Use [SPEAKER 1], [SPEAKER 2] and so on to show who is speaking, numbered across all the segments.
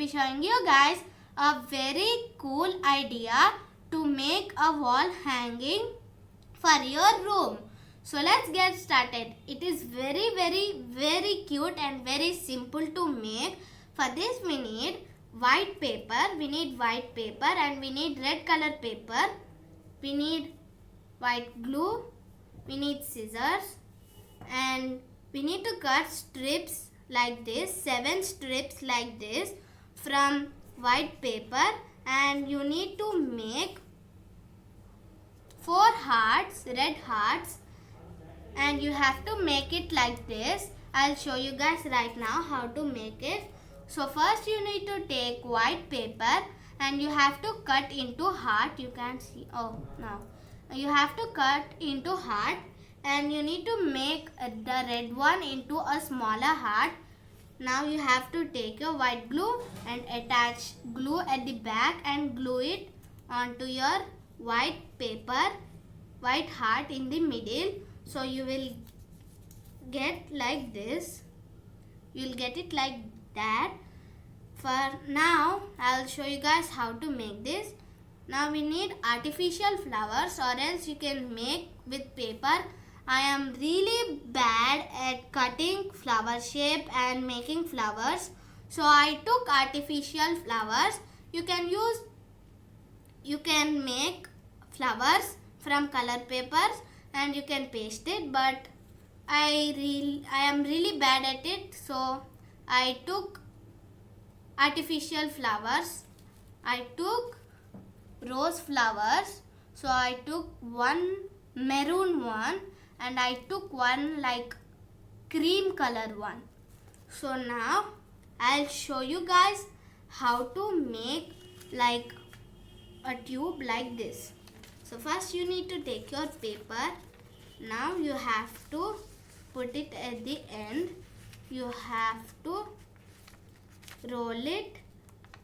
[SPEAKER 1] showing you guys a very cool idea to make a wall hanging for your room. So let's get started. It is very cute and very simple to make. For this we need white paper. We need white paper and we need red color paper. We need white glue. We need scissors and we need to cut strips like this, 7 strips like this from white paper, and you need to make 4 hearts, red hearts, and you have to make it like this. I'll show you guys right now how to make it. So first you need to take white paper and you have to cut into heart. You can see, now you have to cut into heart and you need to make the red one into a smaller heart. Now you have to take your white glue and attach glue at the back and glue it onto your white paper, white heart in the middle. So you will get like this. You will get it like that. For now, I'll show you guys how to make this. Now we need artificial flowers, or else you can make with paper. I am really bad at cutting flower shape and making flowers. So I took artificial flowers. You can make flowers from color papers and you can paste it, but I am really bad at it, so I took artificial flowers. I took rose flowers, so I took one maroon one and I took one like cream color one. So now I'll show you guys how to make like a tube like this. So first you need to take your paper. Now you have to put it at the end. You have to roll it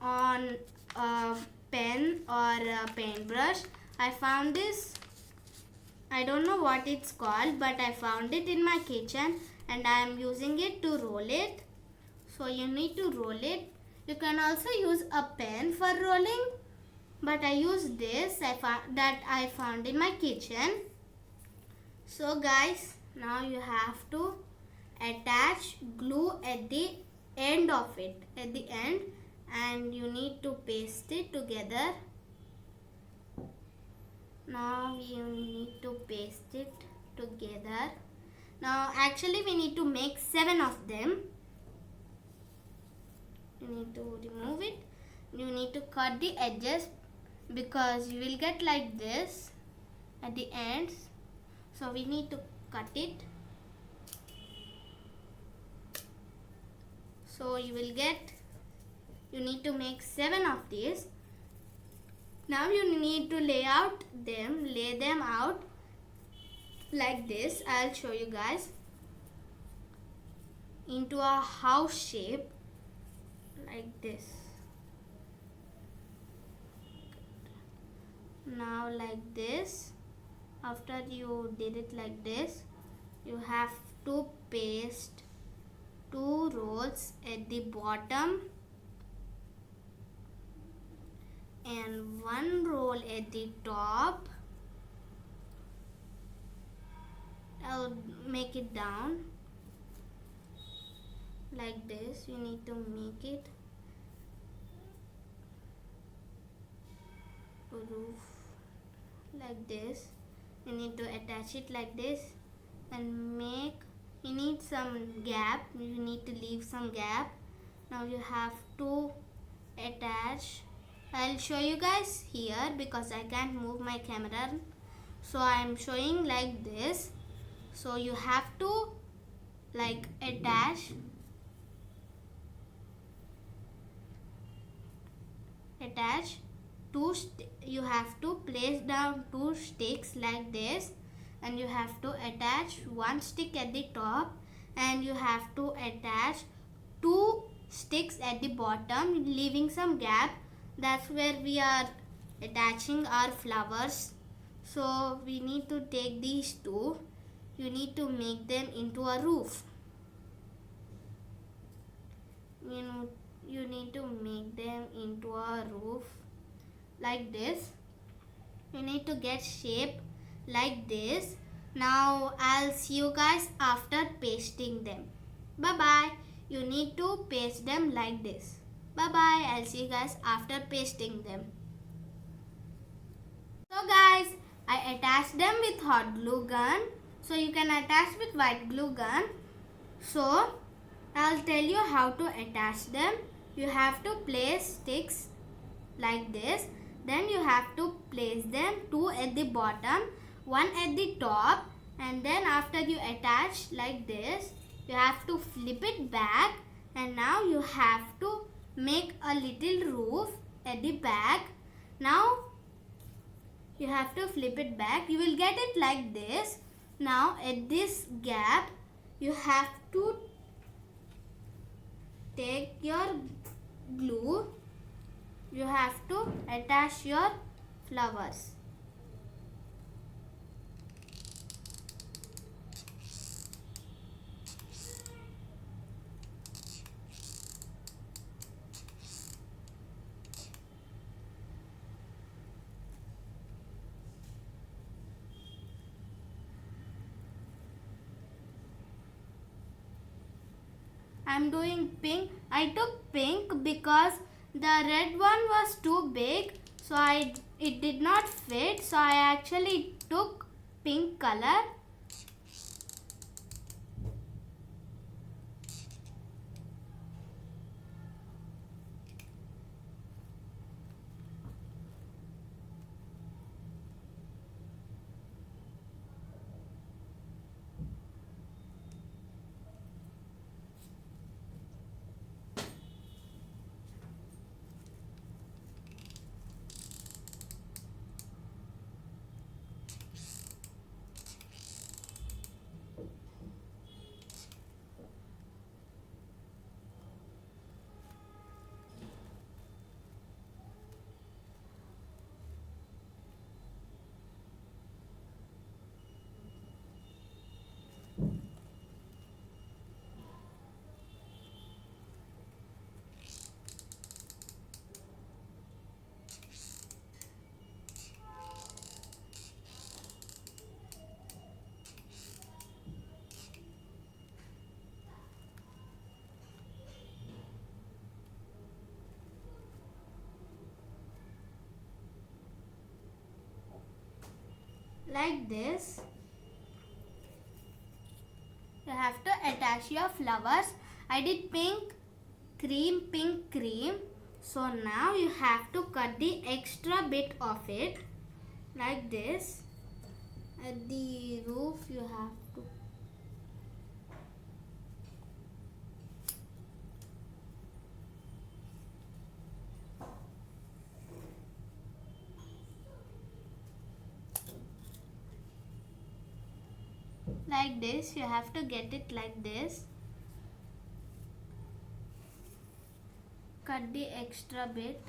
[SPEAKER 1] on a pen or a paintbrush. I found this, I don't know what it's called, but I found it in my kitchen and I am using it to roll it. So you need to roll it. You can also use a pen for rolling, but I use this that I found in my kitchen. So guys, now you have to attach glue at the end of it, at the end, and you need to paste it together. Now you need to paste it together. Now actually we need to make 7 of them. You need to remove it. You need to cut the edges because you will get like this at the ends. So we need to cut it. So you need to make 7 of these. Now you need to lay them out like this. I'll show you guys, into a house shape like this. Now like this. After you did it like this, you have to paste 2 rows at the bottom and 1 roll at the top. I'll make it down like this. You need to make it roof like this. You need to attach it like this and you need some gap. You need to leave some gap. Now you have to attach. I'll show you guys here because I can't move my camera, so I'm showing like this. So you have to like attach you have to place down 2 sticks like this, and you have to attach 1 stick at the top and you have to attach 2 sticks at the bottom, leaving some gap. That's where we are attaching our flowers. So we need to take these 2. You need to make them into a roof. you need to make them into a roof like this. You need to get shape like this. Now I'll see you guys after pasting them. Bye bye. You need to paste them like this. Bye bye. I'll see you guys after pasting them. So guys, I attached them with hot glue gun. So you can attach with white glue gun. So I'll tell you how to attach them. You have to place sticks like this. Then you have to place them 2 at the bottom, 1 at the top, and then after you attach like this, you have to flip it back, and now you have to make a little roof at the back. Now you have to flip it back. You will get it like this. Now at this gap, you have to take your glue. You have to attach your flowers. I'm doing pink. I took pink because the red one was too big, so it did not fit, so I actually took pink color. Like this. You have to attach your flowers. I did pink cream. So now you have to cut the extra bit of it like this. At the roof you have to like this. You have to get it like this. Cut the extra bit.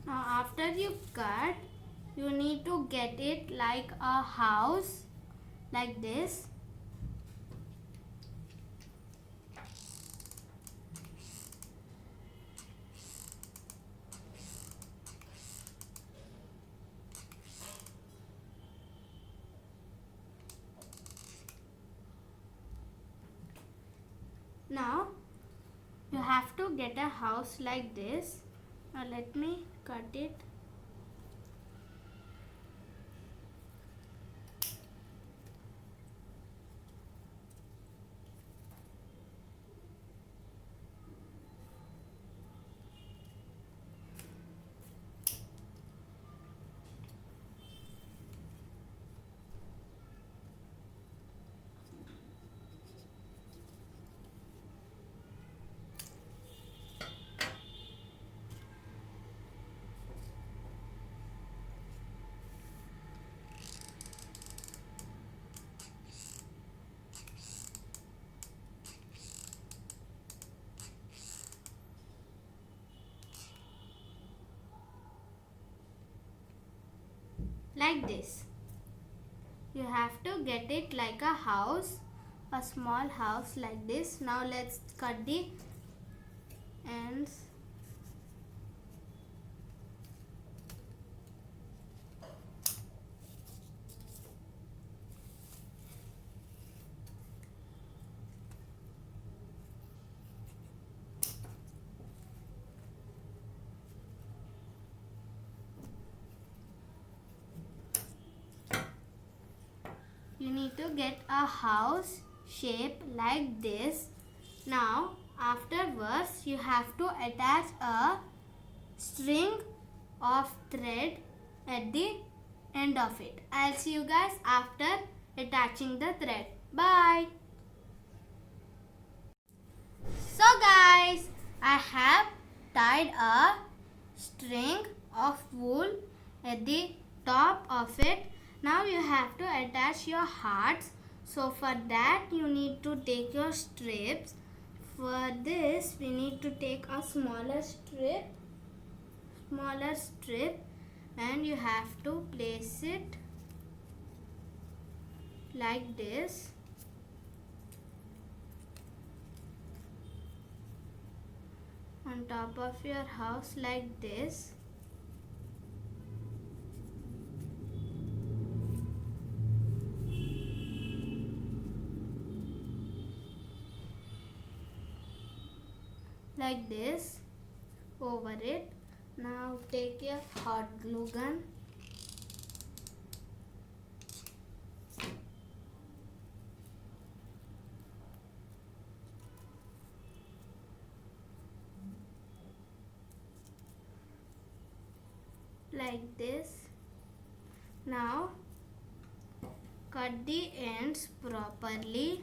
[SPEAKER 1] Now after you cut, you need to get it like a house like this. Now you have to get a house like this. Now let me cut it. like this. You have to get it like a house, a small house like this. Now let's cut the ends. You need to get a house shape like this. Now afterwards you have to attach a string of thread at the end of it. I'll see you guys after attaching the thread. Bye. So guys, I have tied a string of wool at the top of it. Now you have to attach your hearts. So for that you need to take your strips. For this we need to take a smaller strip and you have to place it like this. On top of your house like this. Like this over it. Now take your hot glue gun. Like this. Now cut the ends properly.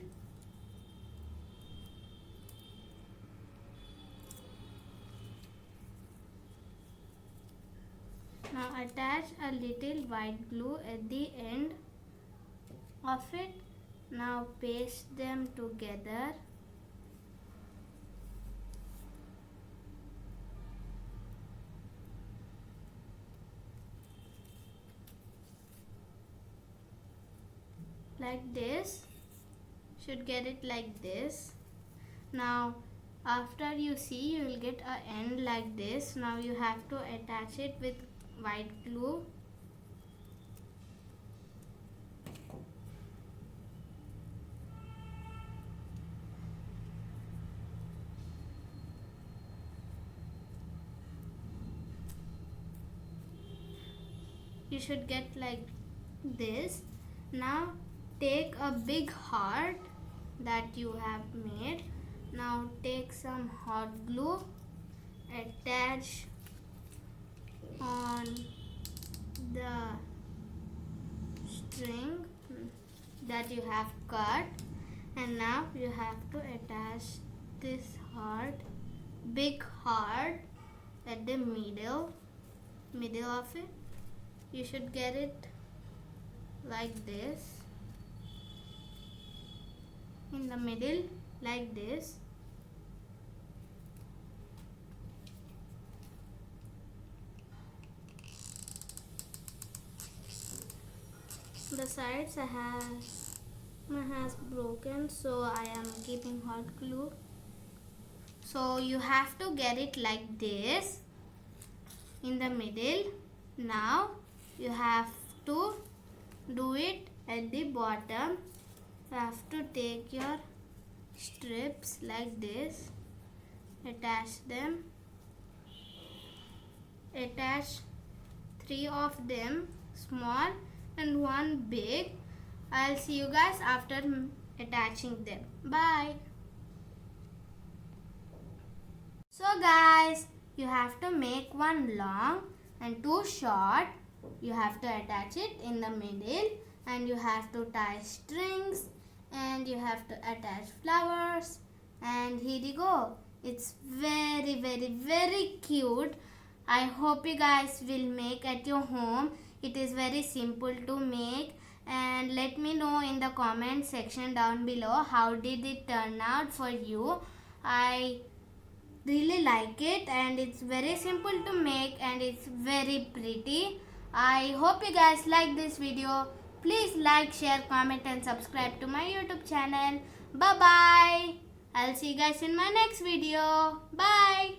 [SPEAKER 1] Now attach a little white glue at the end of it. Now paste them together. Like this. Should get it like this. Now after you see, you will get an end like this. Now you have to attach it with white glue. You should get like this. Now take a big heart that you have made. Now take some hot glue, attach on the string that you have cut, and now you have to attach this heart, big heart, at the middle of it. You should get it like this, in the middle like this. The sides has broken, so I am keeping hot glue. So you have to get it like this in the middle. Now you have to do it at the bottom. You have to take your strips like this, attach them, attach 3 of them small and 1 big. I'll see you guys after attaching them. Bye. So guys, you have to make 1 long and 2 short. You have to attach it in the middle, and you have to tie strings, and you have to attach flowers, and here you go. It's very, very, very cute. I hope you guys will make at your home. It is very simple to make, and let me know in the comment section down below how did it turn out for you. I really like it, and it's very simple to make, and it's very pretty. I hope you guys like this video. Please like, share, comment and subscribe to my YouTube channel. Bye bye. I'll see you guys in my next video. Bye.